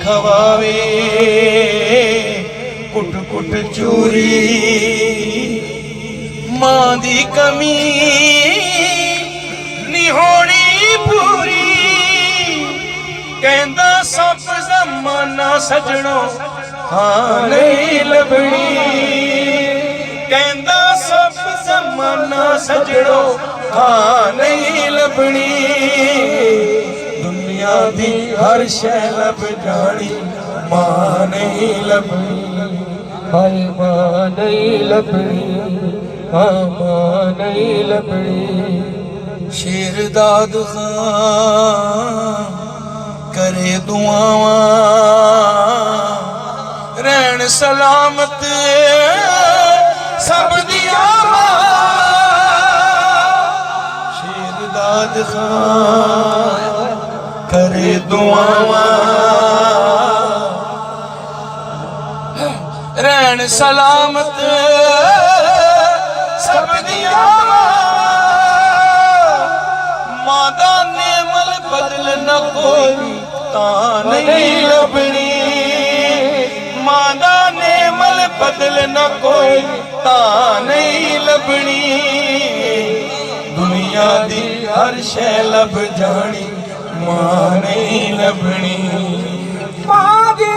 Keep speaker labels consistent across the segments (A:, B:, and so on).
A: खवावे कुट कुट चूरी मां दी कमी नी होनी पूरी कहंदा सब जमाना सजणो हाँ नहीं लभनी कहंदा सब जमाना सजणो हाँ नहीं लभनी दुनिया दी हर शै लब जानी मां नहीं लभनी
B: हाय मां नहीं लभनी हाँ मां नहीं लभनी
A: शेर दाद खां करे दुआवां रहन सलामत सब दिया शेर दाद खां करे दुआवां रहन सलामत सब दिया मादा नेमल बदल न कोई ता नहीं लभनी मादा नेमल बदल न कोई ता नहीं लभनी दुनिया दी हर शै लब जानी मां नहीं लभनी
B: मां दी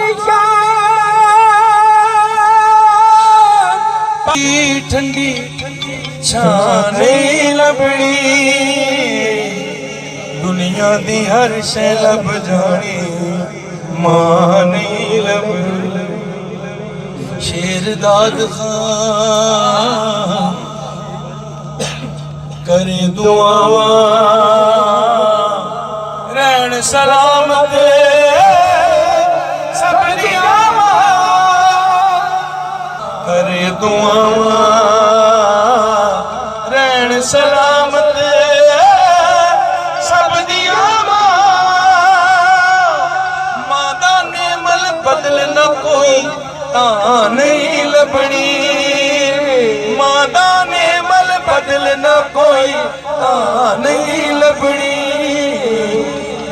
A: ठंडी छां नहीं लभनी दुनिया दी हर शै लब जानी मां नहीं लभनी शेर दाद खां करे दुआवां रहन सलामत सब दिया करे दुआवां रहन सलामत सब दिया मादा नेमल बदल न कोई ता नहीं लभनी मादा नेमल बदल न कोई ता नहीं लभनी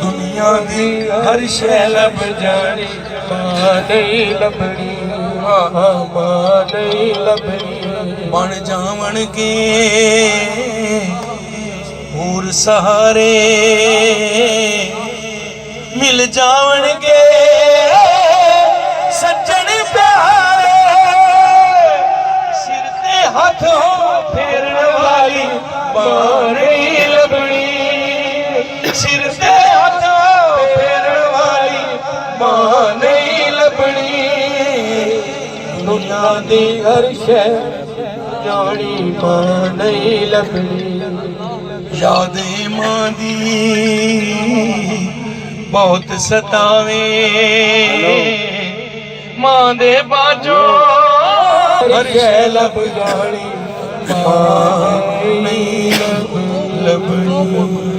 A: दुनिया दी हर शै लब जानी
B: मां नहीं लभनी हाँ मां नहीं लभनी
A: बन जावन के होर सहारे मिल जावन के सज्जन प्यारे सिर ते हाथ हो फेरन वाली मां नहीं लभनी सिर ते हाथ हो फेरन वाली मां नहीं लभनी
B: दुनिया दी हर शै जानी मां नहीं लभनी
A: याद मां दी बहुत सतावे मां दे बाजो
B: हर शै लब जानी मां नहीं लभनी